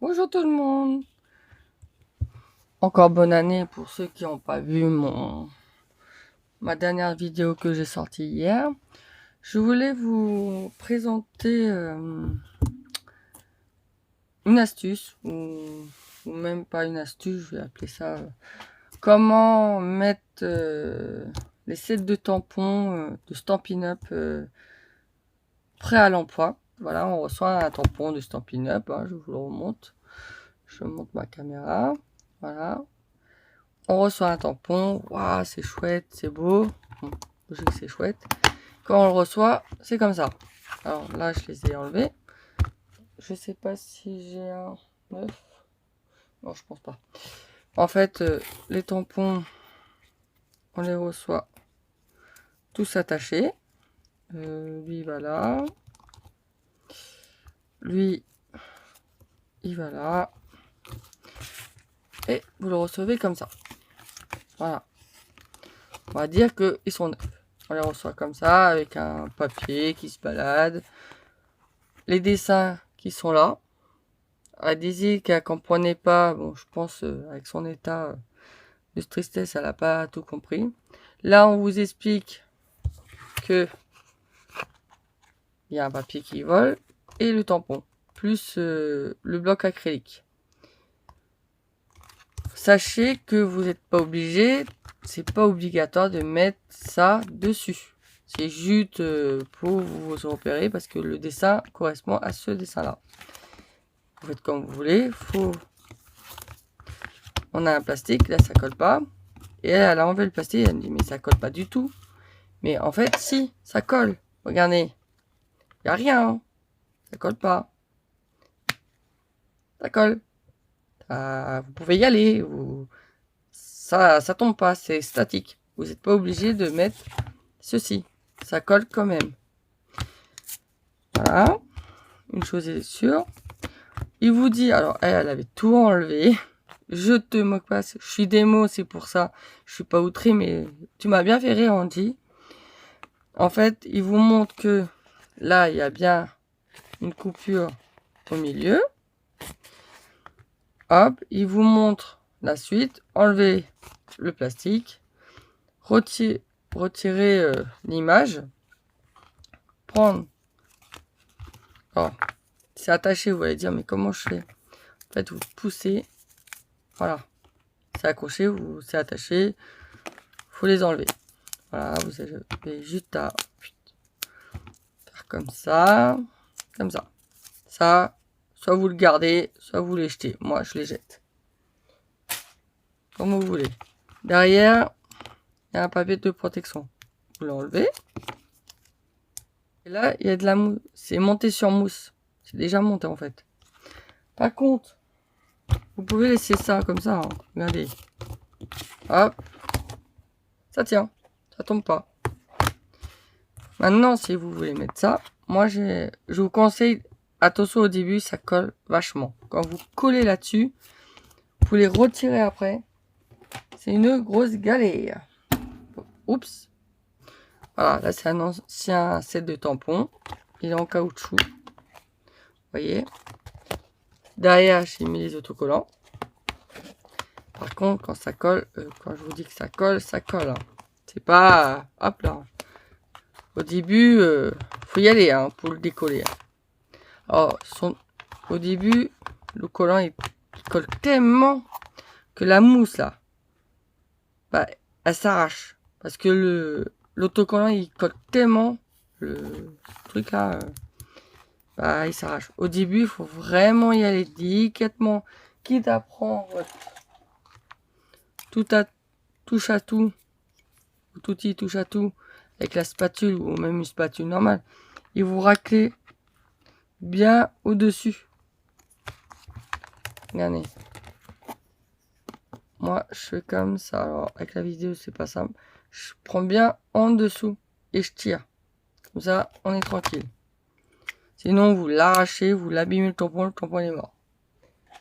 Bonjour tout le monde. Encore bonne année pour ceux qui n'ont pas vu ma dernière vidéo que j'ai sortie hier. Je voulais vous présenter une astuce, ou même pas une astuce, je vais appeler ça comment mettre les sets de tampons de Stampin' Up prêts à l'emploi. Voilà, on reçoit un tampon de Stampin' Up, hein, je vous le remonte. Je monte ma caméra, voilà. On reçoit un tampon, waouh, c'est chouette, c'est beau. Bon, je sais que c'est chouette. Quand on le reçoit, c'est comme ça. Alors là, je les ai enlevés. Je sais pas si j'ai un neuf. Non, je pense pas. En fait, les tampons, on les reçoit tous attachés. Lui, il va là. Lui, il va là. Et vous le recevez comme ça. Voilà. On va dire qu'ils sont neufs. On les reçoit comme ça, avec un papier qui se balade. Les dessins qui sont là. À Daisy qu'elle comprenait pas, bon, je pense avec son état de tristesse, elle n'a pas tout compris. Là, on vous explique que il y a un papier qui vole et le tampon, plus le bloc acrylique. Sachez que vous n'êtes pas obligé, c'est pas obligatoire de mettre ça dessus. C'est juste pour vous repérer parce que le dessin correspond à ce dessin-là. Vous faites comme vous voulez. On a un plastique, là ça colle pas. Et elle a enlevé le plastique, elle me dit mais ça colle pas du tout. Mais en fait si, ça colle. Regardez, il n'y a rien, hein. Ça colle pas. Ça colle. Vous pouvez y aller. Ça tombe pas, c'est statique. Vous n'êtes pas obligé de mettre ceci. Ça colle quand même. Voilà. Une chose est sûre. Il vous dit, alors elle avait tout enlevé. Je te moque pas, je suis démo, c'est pour ça. Je suis pas outré, mais tu m'as bien fait rire, Andy. En fait, il vous montre que là, il y a bien une coupure au milieu. Hop, il vous montre la suite. Enlevez le plastique. Retirer l'image. Prendre. Oh, c'est attaché, vous allez dire, mais comment je fais? En fait, vous poussez. Voilà. C'est accroché, c'est attaché. Faut les enlever. Voilà, vous avez juste à faire comme ça. Comme ça. Ça, soit vous le gardez, soit vous les jetez. Moi, je les jette. Comme vous voulez. Derrière, il y a un papier de protection. Vous l'enlevez. Et là, il y a de la mousse. C'est monté sur mousse. C'est déjà monté en fait. Par contre, vous pouvez laisser ça comme ça. Hein. Regardez. Hop. Ça tient. Ça tombe pas. Maintenant, si vous voulez mettre ça, moi, je vous conseille, attention au début, ça colle vachement. Quand vous collez là-dessus, vous les retirez après. C'est une grosse galère. Oups. Voilà, là, c'est un ancien set de tampons. Il est en caoutchouc. Vous voyez. Derrière, j'ai mis les autocollants. Par contre, quand ça colle, quand je vous dis que ça colle, ça colle. Hein. C'est pas... hop là. Au début, faut y aller hein, pour le décoller. Alors, au début, le collant, il colle tellement que la mousse, là, bah, elle s'arrache. Parce que l'autocollant, il colle tellement, le truc là, bah, il s'arrache. Au début, il faut vraiment y aller délicatement. Quitte à prendre touche à tout, tout y touche à tout, avec la spatule ou même une spatule normale. Et vous raclez bien au-dessus. Regardez. Moi, je fais comme ça. Alors, avec la vidéo, c'est pas simple. Je prends bien en dessous et je tire. Comme ça, on est tranquille. Sinon, vous l'arrachez, vous l'abîmez le tampon est mort.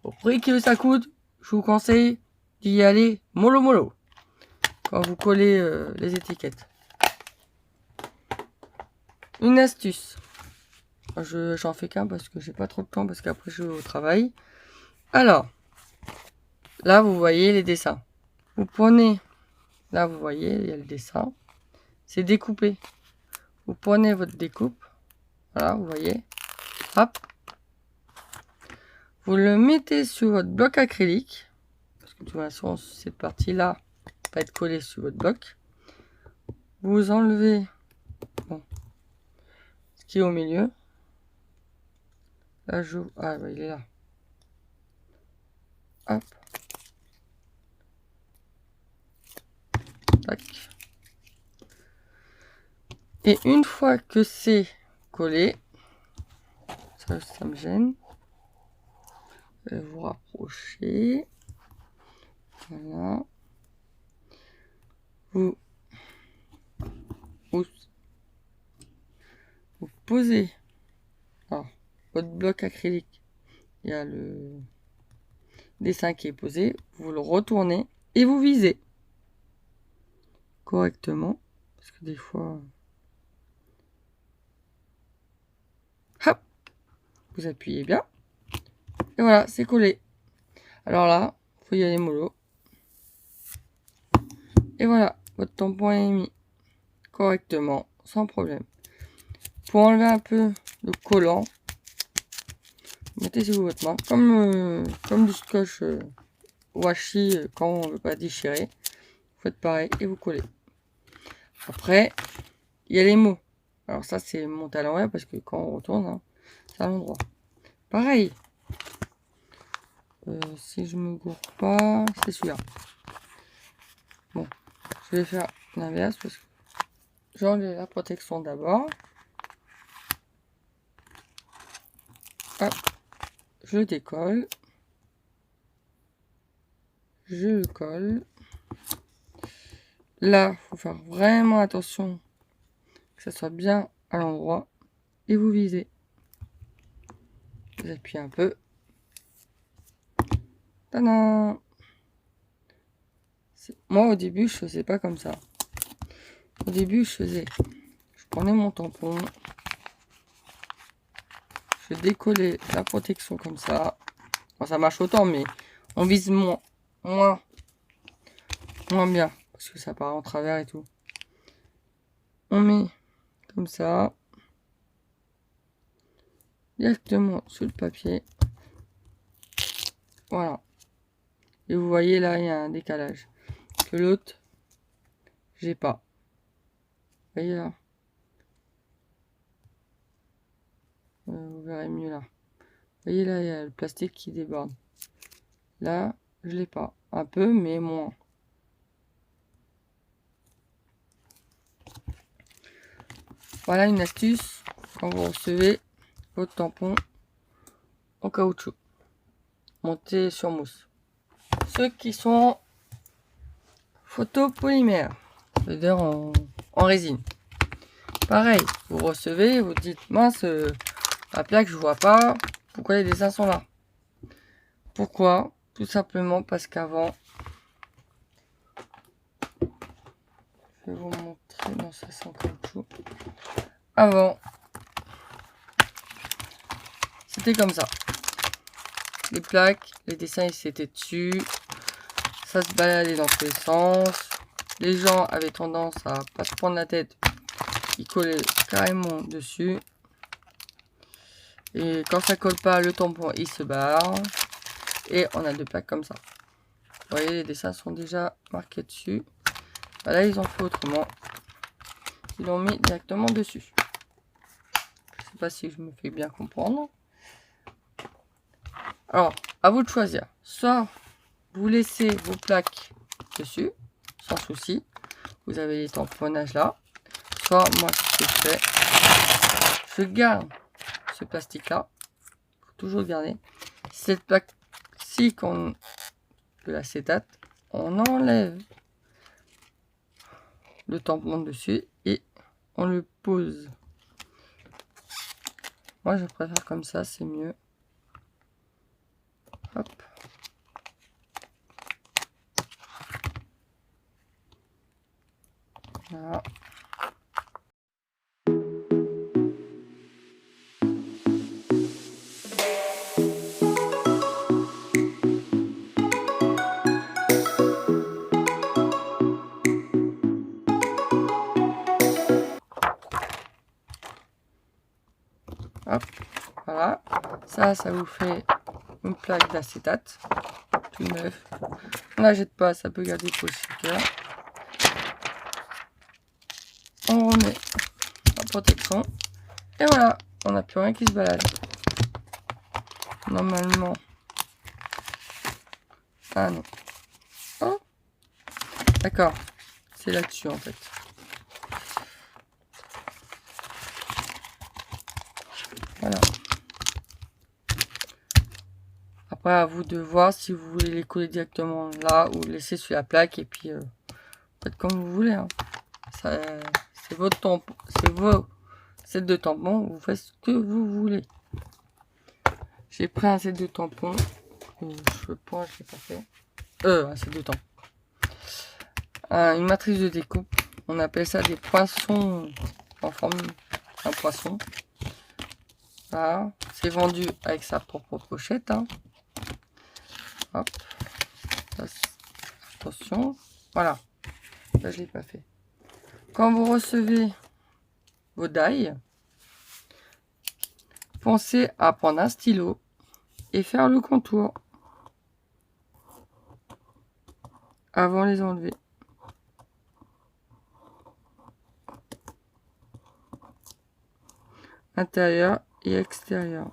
Au prix que ça coûte, je vous conseille d'y aller mollo mollo. Quand vous collez les étiquettes. Une astuce. J'en fais qu'un parce que j'ai pas trop de temps, parce qu'après je vais au travail. Alors, là, vous voyez les dessins. Vous prenez, là, vous voyez, il y a le dessin. C'est découpé. Vous prenez votre découpe. Voilà, vous voyez. Hop. Vous le mettez sur votre bloc acrylique. Parce que de toute façon, cette partie-là va être collée sur votre bloc. Vous enlevez ce qui est au milieu. Là, ah, bah, il est là. Hop. Tac. Et une fois que c'est collé, ça me gêne. Je vais vous rapprocher. Voilà. Vous posez votre bloc acrylique. Il y a le dessin qui est posé. Vous le retournez et vous visez correctement. Parce que des fois... Hop, vous appuyez bien. Et voilà, c'est collé. Alors là, il faut y aller mollo. Et voilà, votre tampon est mis correctement, sans problème. Pour enlever un peu de collant, mettez sur votre main, comme du scotch washi quand on ne veut pas déchirer. Vous faites pareil et vous collez. Après, il y a les mots. Alors ça, c'est monté à l'envers parce que quand on retourne, hein, c'est à l'endroit. Pareil. Si je me gourre pas, c'est celui-là. Bon, je vais faire l'inverse parce que j'enlève la protection d'abord. Hop, je le décolle. Je le colle. Là, il faut faire vraiment attention que ça soit bien à l'endroit. Et vous visez. Vous appuyez un peu. Tadam! Moi, au début, je faisais pas comme ça. Au début, je prenais mon tampon. Je décollais la protection comme ça. Bon, ça marche autant, mais on vise moins bien. Parce que ça part en travers et tout. On met comme ça. Directement sur le papier. Voilà. Et vous voyez là, il y a un décalage. Que l'autre, j'ai pas. Vous voyez là. Vous verrez mieux là. Vous voyez là, il y a le plastique qui déborde. Là, je l'ai pas. Un peu, mais moins. Voilà une astuce quand vous recevez votre tampon en caoutchouc monté sur mousse. Ceux qui sont photopolymères, c'est-à-dire en résine. Pareil, vous recevez, vous dites mince, la plaque je vois pas, pourquoi les dessins sont là? Pourquoi? Tout simplement parce qu'avant, je vais vous montrer, non ça c'est en caoutchouc. Avant, c'était comme ça. Les plaques, les dessins ils s'étaient dessus, ça se baladait dans tous les sens. Les gens avaient tendance à pas se prendre la tête, ils collaient carrément dessus. Et quand ça colle pas, le tampon il se barre. Et on a deux plaques comme ça. Vous voyez, les dessins sont déjà marqués dessus. Là, ils ont fait autrement. Ils l'ont mis directement dessus. Je sais pas si je me fais bien comprendre. Alors, à vous de choisir. Soit vous laissez vos plaques dessus, sans souci. Vous avez les tamponnages là. Soit moi, ce que je fais, je garde ce plastique là. Il faut toujours le garder. Cette plaque-ci, de l'acétate, on enlève le tampon dessus et on le pose. Moi, je préfère comme ça, c'est mieux. Hop. Voilà. Hop, voilà. Ça vous fait une plaque d'acétate, tout neuf. On la jette pas, ça peut garder pour le shaker. On remet la protection. Et voilà, on n'a plus rien qui se balade. Normalement. Ah non. Oh, d'accord. C'est là-dessus en fait. Voilà. Après, à vous de voir si vous voulez les coller directement là ou laisser sur la plaque et puis faites comme vous voulez. Hein. C'est votre tampon, c'est vos set de tampons, vous faites ce que vous voulez. J'ai pris un set de tampons. Je pense que je l'ai pas fait. Un set de tampons. Une matrice de découpe. On appelle ça des poinçons en forme d'un poisson. Voilà. C'est vendu avec sa propre pochette. Hein. Hop. Ça, attention. Voilà. Ça, je l'ai pas fait. Quand vous recevez vos die, pensez à prendre un stylo et faire le contour avant de les enlever. Intérieur et extérieur.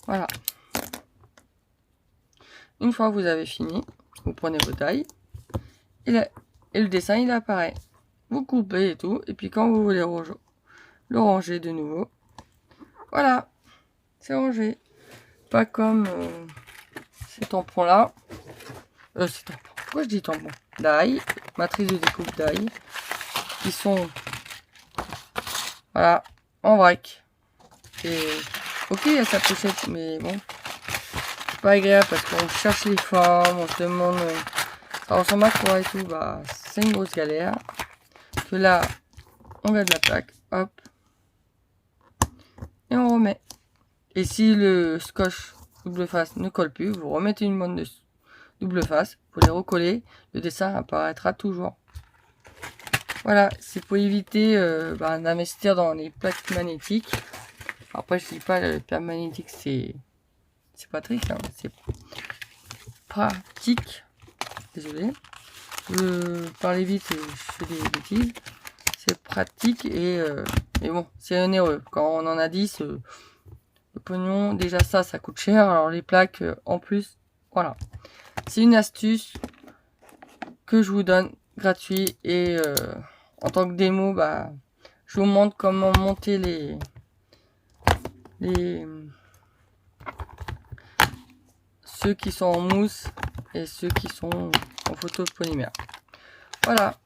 Voilà. Une fois que vous avez fini, vous prenez vos tailles et le dessin il apparaît. Vous coupez et tout, et puis quand vous voulez le ranger de nouveau, voilà, c'est rangé. Pas comme ces tampons là. Pourquoi je dis tampons? D'ail, matrice de découpe d'ail, qui sont voilà en vrac. Et ok, il y a sa pochette, mais bon, c'est pas agréable parce qu'on cherche les formes, on se demande ça ressemble à quoi et tout. Bah, c'est une grosse galère. Que là, on garde la plaque, hop, et on remet. Et si le scotch double face ne colle plus, vous remettez une bande de double face pour les recoller. Le dessin apparaîtra toujours. Voilà, c'est pour éviter d'investir dans les plaques magnétiques. Après, je dis pas le plaque magnétique, c'est pratique, hein, c'est pratique. Désolé, je parlais vite et je fais des bêtises. C'est pratique et mais bon, c'est onéreux. Quand on en a 10, le pognon, déjà ça coûte cher. Alors les plaques en plus, voilà. C'est une astuce que je vous donne gratuit et en tant que démo, bah, je vous montre comment monter ceux qui sont en mousse et ceux qui sont en photopolymère. Voilà,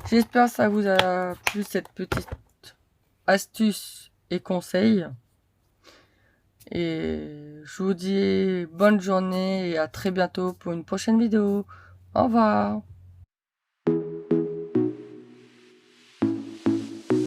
j'espère que ça vous a plu cette petite astuce et conseil. Et je vous dis bonne journée et à très bientôt pour une prochaine vidéo. Au revoir.